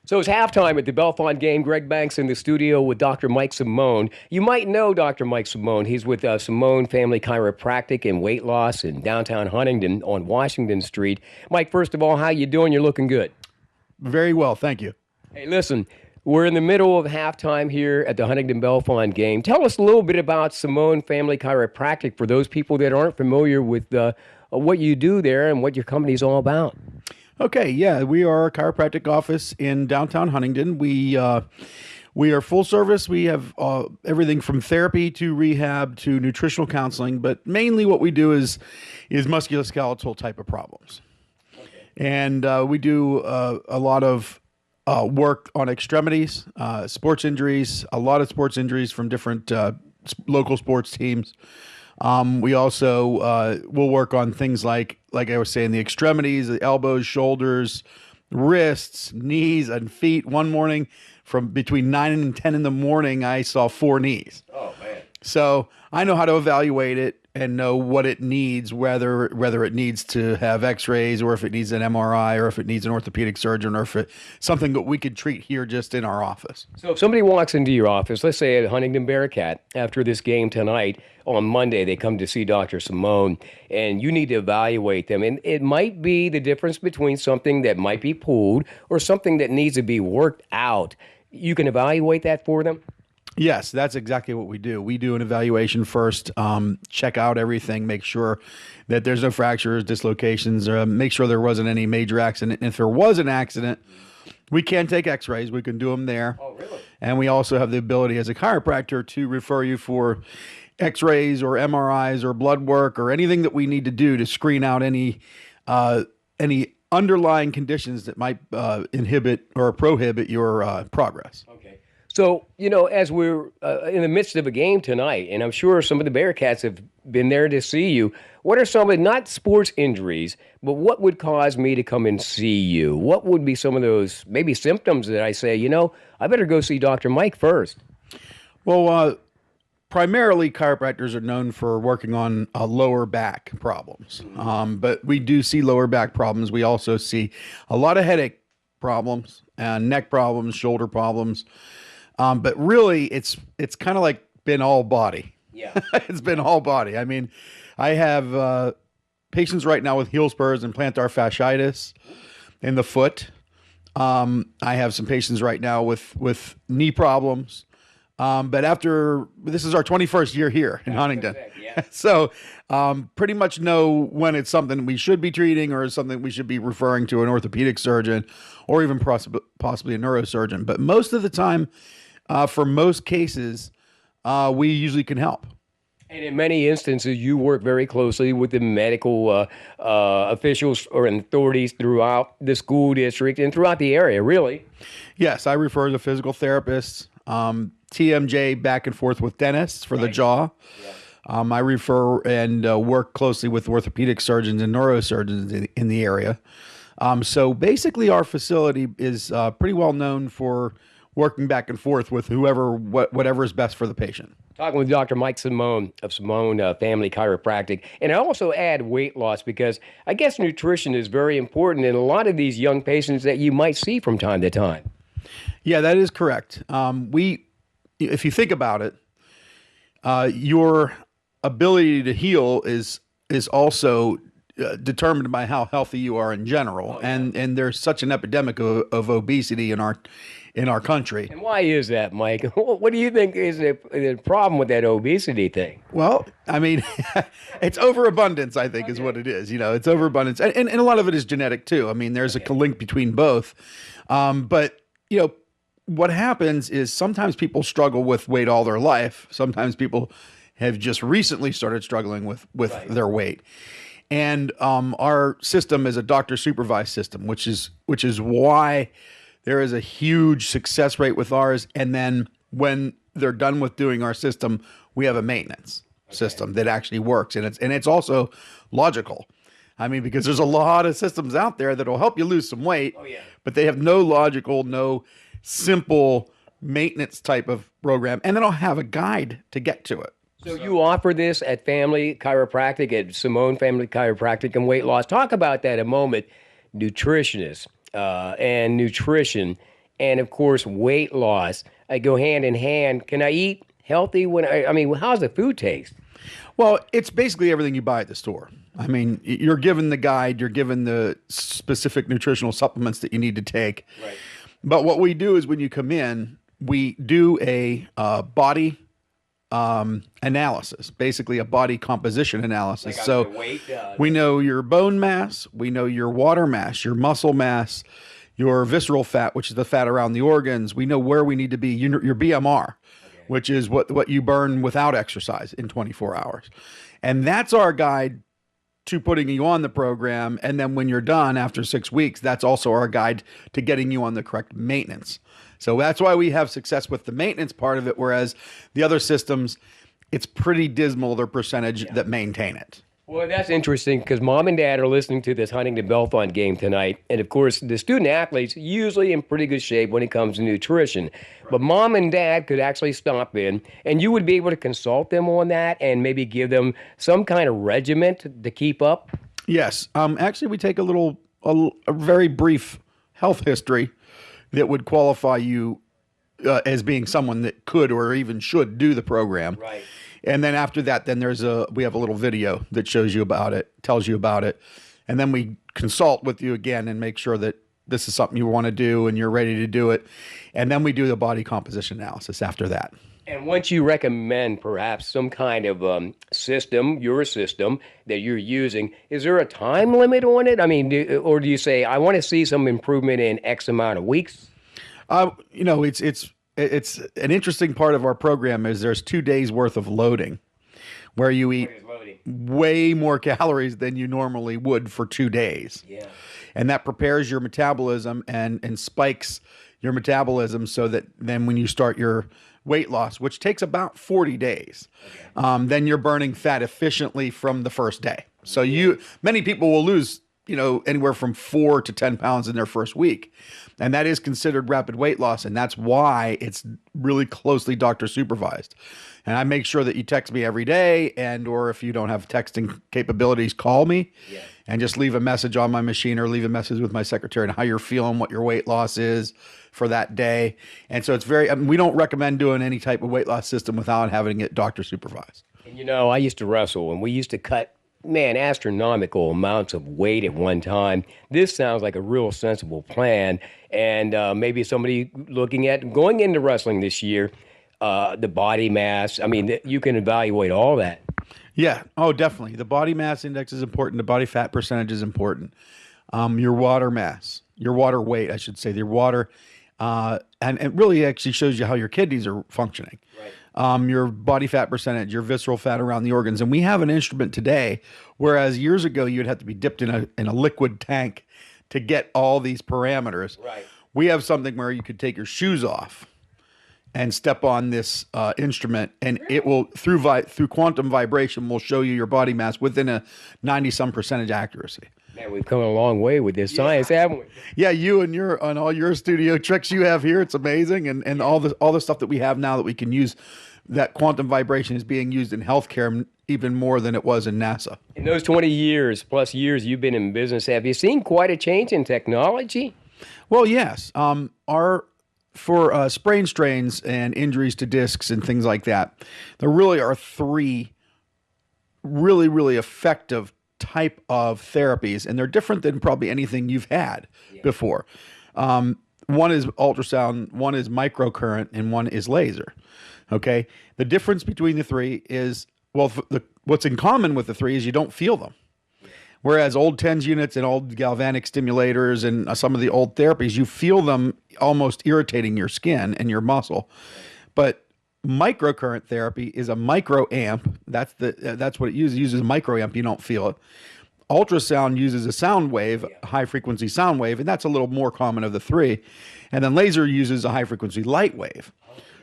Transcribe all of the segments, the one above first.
So it's halftime at the Bellefonte game. Greg Banks in the studio with Dr. Mike Simone. You might know Dr. Mike Simone. He's with Simone Family Chiropractic and Weight Loss in downtown Huntingdon on Washington Street. Mike, first of all, how you doing? You're looking good. Very well, thank you. Hey, listen, we're in the middle of halftime here at the Huntingdon Bellefonte game. Tell us a little bit about Simone Family Chiropractic for those people that aren't familiar with what you do there and what your company's all about. Okay, yeah, we are a chiropractic office in downtown Huntingdon. We are full service. We have everything from therapy to rehab to nutritional counseling, but mainly what we do is musculoskeletal type of problems. Okay. And we do a lot of work on extremities, sports injuries, a lot of sports injuries from different local sports teams. We also will work on things like I was saying, the extremities, the elbows, shoulders, wrists, knees, and feet. One morning from between 9 and 10 in the morning, I saw 4 knees. Oh, man. So I know how to evaluate it and know what it needs, whether it needs to have x-rays or if it needs an MRI or if it needs an orthopedic surgeon or if it's something that we could treat here just in our office. So if somebody walks into your office, let's say at Huntingdon Bearcat, after this game tonight, on Monday, they come to see Dr. Simone, and you need to evaluate them. And it might be the difference between something that might be pulled or something that needs to be worked out. You can evaluate that for them? Yes, that's exactly what we do. We do an evaluation first, check out everything, make sure that there's no fractures, dislocations, make sure there wasn't any major accident. And if there was an accident, we can take x-rays. We can do them there. Oh, really? And we also have the ability as a chiropractor to refer you for x-rays or MRIs or blood work or anything that we need to do to screen out any underlying conditions that might inhibit or prohibit your progress. Okay. So, as we're in the midst of a game tonight, and I'm sure some of the Bearcats have been there to see you, what are some of, not sports injuries, but what would cause me to come and see you? What would be some of those maybe symptoms that I say, I better go see Dr. Mike first? Well, primarily chiropractors are known for working on lower back problems, but we do see lower back problems. We also see a lot of headache problems, neck problems, shoulder problems. But really, it's kind of like been all body. Yeah. It's been all body. I mean, I have patients right now with heel spurs and plantar fasciitis in the foot. I have some patients right now with knee problems. But this is our 21st year here in Huntingdon. Yeah. So pretty much know when it's something we should be treating or something we should be referring to an orthopedic surgeon or even possibly a neurosurgeon. But most of the time, for most cases, we usually can help. And in many instances, you work very closely with the medical officials or authorities throughout the school district and throughout the area, really. Yes, I refer to physical therapists, TMJ back and forth with dentists for the jaw. Yeah. I refer and work closely with orthopedic surgeons and neurosurgeons in the area. So basically our facility is pretty well known for working back and forth with whatever is best for the patient. Talking with Dr. Mike Simone of Simone Family Chiropractic. And I also add weight loss because I guess nutrition is very important in a lot of these young patients that you might see from time to time. Yeah, that is correct. If you think about it, your ability to heal is also determined by how healthy you are in general. Oh, yeah. And there's such an epidemic of obesity in our country. And why is that, Mike? What do you think is the problem with that obesity thing? Well, I mean, it's overabundance, I think, is what it is. It's overabundance. And a lot of it is genetic, too. I mean, there's a link between both. But, what happens is sometimes people struggle with weight all their life. Sometimes people have just recently started struggling with their weight. And our system is a doctor-supervised system, which is why there is a huge success rate with ours. And then when they're done with doing our system, we have a maintenance system that actually works. And it's also logical. I mean, because there's a lot of systems out there that will help you lose some weight, but they have no simple maintenance type of program. And then I'll have a guide to get to it. So you offer this at Family Chiropractic, at Simone Family Chiropractic and Weight Loss. Talk about that a moment, nutritionists and nutrition and of course weight loss go hand in hand. Can I eat healthy when I mean, how's the food taste? Well, it's basically everything you buy at the store. I mean, you're given the guide, you're given the specific nutritional supplements that you need to take. Right. But what we do is when you come in, we do a body analysis, basically a body composition analysis. Like so the weight, we know your bone mass, we know your water mass, your muscle mass, your visceral fat, which is the fat around the organs. We know where we need to be, your BMR, which is what you burn without exercise in 24 hours. And that's our guide to putting you on the program. And then when you're done after 6 weeks, that's also our guide to getting you on the correct maintenance. So that's why we have success with the maintenance part of it, whereas the other systems, it's pretty dismal, their percentage that maintain it. Well, that's interesting because mom and dad are listening to this Huntingdon Bellefonte game tonight. And of course, the student athletes usually in pretty good shape when it comes to nutrition. But mom and dad could actually stop in and you would be able to consult them on that and maybe give them some kind of regimen to keep up. Yes. Actually, we take a very brief health history that would qualify you as being someone that could or even should do the program. Right. And then after that, then we have a little video that shows you about it, tells you about it. And then we consult with you again and make sure that this is something you want to do and you're ready to do it. And then we do the body composition analysis after that. And once you recommend perhaps some kind of system, your system that you're using, is there a time limit on it? I mean, or do you say, I want to see some improvement in X amount of weeks? It's an interesting part of our program is there's 2 days worth of loading where you eat way more calories than you normally would for 2 days. Yeah. And that prepares your metabolism and spikes your metabolism so that then when you start your weight loss, which takes about 40 days, then you're burning fat efficiently from the first day. So many people will lose anywhere from 4 to 10 pounds in their first week. And that is considered rapid weight loss. And that's why it's really closely doctor supervised. And I make sure that you text me every day or if you don't have texting capabilities, call me and just leave a message on my machine or leave a message with my secretary on how you're feeling, what your weight loss is for that day. And so it's we don't recommend doing any type of weight loss system without having it doctor supervised. And I used to wrestle and we used to cut astronomical amounts of weight at one time. This sounds like a real sensible plan. And maybe somebody looking at going into wrestling this year, the body mass, I mean, you can evaluate all that. Yeah. Oh, definitely. The body mass index is important. The body fat percentage is important. Your water mass, your water weight, I should say, your water, and it really actually shows you how your kidneys are functioning. Right. Your body fat percentage, your visceral fat around the organs. And we have an instrument today, whereas years ago you'd have to be dipped in a liquid tank to get all these parameters. Right. We have something where you could take your shoes off and step on this instrument, and it will through quantum vibration will show you your body mass within a 90-some percentage accuracy. Man, we've come a long way with this science, haven't we? Yeah, you and on all your studio tricks you have here, it's amazing, and all the stuff that we have now that we can use. That quantum vibration is being used in healthcare even more than it was in NASA. In those 20 years plus years you've been in business, have you seen quite a change in technology? Well, yes. For sprain strains and injuries to discs and things like that, there really are 3 really, really effective type of therapies, and they're different than probably anything you've had before. One is ultrasound, one is microcurrent, and one is laser. Okay. The difference between the 3 is, what's in common with the 3 is you don't feel them. Whereas old TENS units and old galvanic stimulators and some of the old therapies, you feel them almost irritating your skin and your muscle. But microcurrent therapy is a microamp. That's what it uses. It uses a microamp. You don't feel it. Ultrasound uses a sound wave, a high frequency sound wave, and that's a little more common of the 3. And then laser uses a high frequency light wave.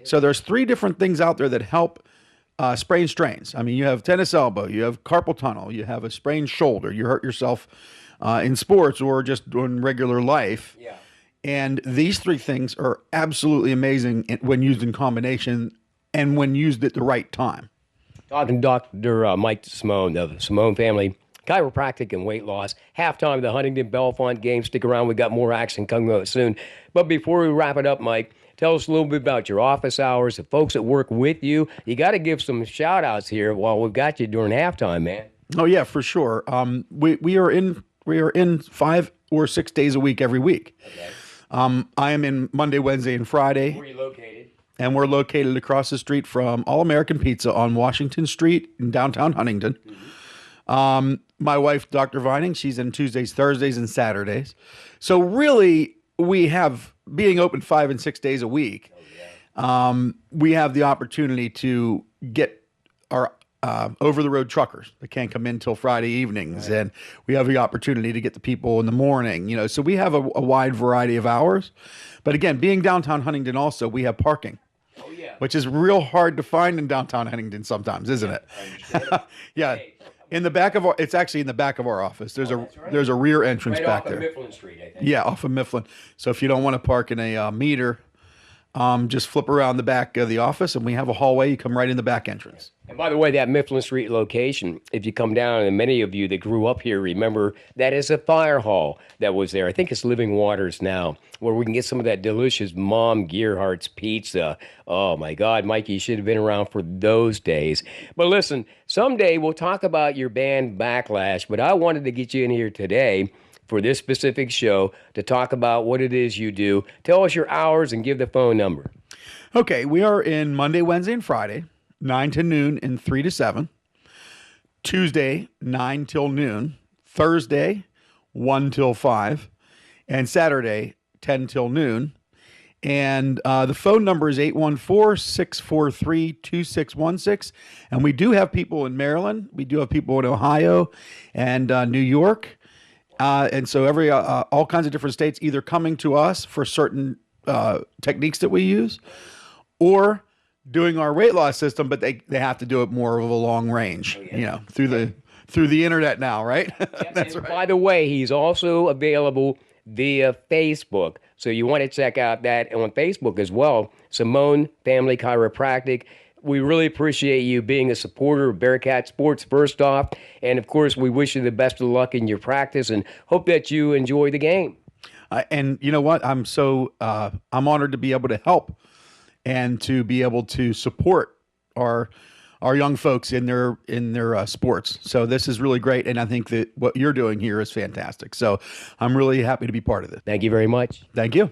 So there's 3 different things out there that help sprain strains. I mean, you have tennis elbow, you have carpal tunnel, you have a sprained shoulder, you hurt yourself in sports or just in regular life. Yeah. And these 3 things are absolutely amazing when used in combination and when used at the right time. Talking to Dr. Mike Simone of the Simone Family chiropractic and weight loss. Halftime of the Huntingdon Bellefonte game. Stick around. We got more action coming up soon. But before we wrap it up, Mike, tell us a little bit about your office hours, the folks that work with you. You got to give some shout outs here while we've got you during halftime, man. Oh yeah, for sure. We are in 5 or 6 days a week every week. Okay. I am in Monday, Wednesday, and Friday. Where are you located? And we're located across the street from All American Pizza on Washington Street in downtown Huntingdon. Mm-hmm. My wife, Dr. Vining, she's in Tuesdays, Thursdays, and Saturdays. So really, we have, being open 5 and 6 days a week, we have the opportunity to get our over-the-road truckers that can't come in till Friday evenings, and we have the opportunity to get the people in the morning. You know, so we have a wide variety of hours. But again, being downtown Huntingdon, also we have parking. Oh yeah, which is real hard to find in downtown Huntingdon sometimes, isn't it? Yeah. In the back of our, it's actually in the back of our office. There's there's a rear entrance right back off there. of Mifflin Street, I think. Yeah, off of Mifflin. So if you don't want to park in a meter, just flip around the back of the office, and we have a hallway. You come right in the back entrance. And by the way, that Mifflin Street location, if you come down, and many of you that grew up here remember, that is a fire hall that was there. I think it's Living Waters now, where we can get some of that delicious Mom Gearhart's pizza. Oh my God, Mikey, you should have been around for those days. But listen, someday we'll talk about your band Backlash, but I wanted to get you in here today for this specific show to talk about what it is you do. Tell us your hours and give the phone number. Okay, we are in Monday, Wednesday, and Friday, 9 to noon and 3 to 7. Tuesday, 9 till noon. Thursday, 1 till 5. And Saturday, 10 till noon. And the phone number is 814-643-2616. And we do have people in Maryland. We do have people in Ohio and New York. And so all kinds of different states either coming to us for certain techniques that we use, or doing our weight loss system, but they have to do it more of a long range, through the internet now, right? That's right. By the way, he's also available via Facebook. So you want to check out that on Facebook as well, Simone Family Chiropractic. We really appreciate you being a supporter of Bearcat Sports, first off. And, of course, we wish you the best of luck in your practice and hope that you enjoy the game. And you know what? I'm honored to be able to help and to be able to support our young folks in their sports. So this is really great. And I think that what you're doing here is fantastic. So I'm really happy to be part of it. Thank you very much. Thank you.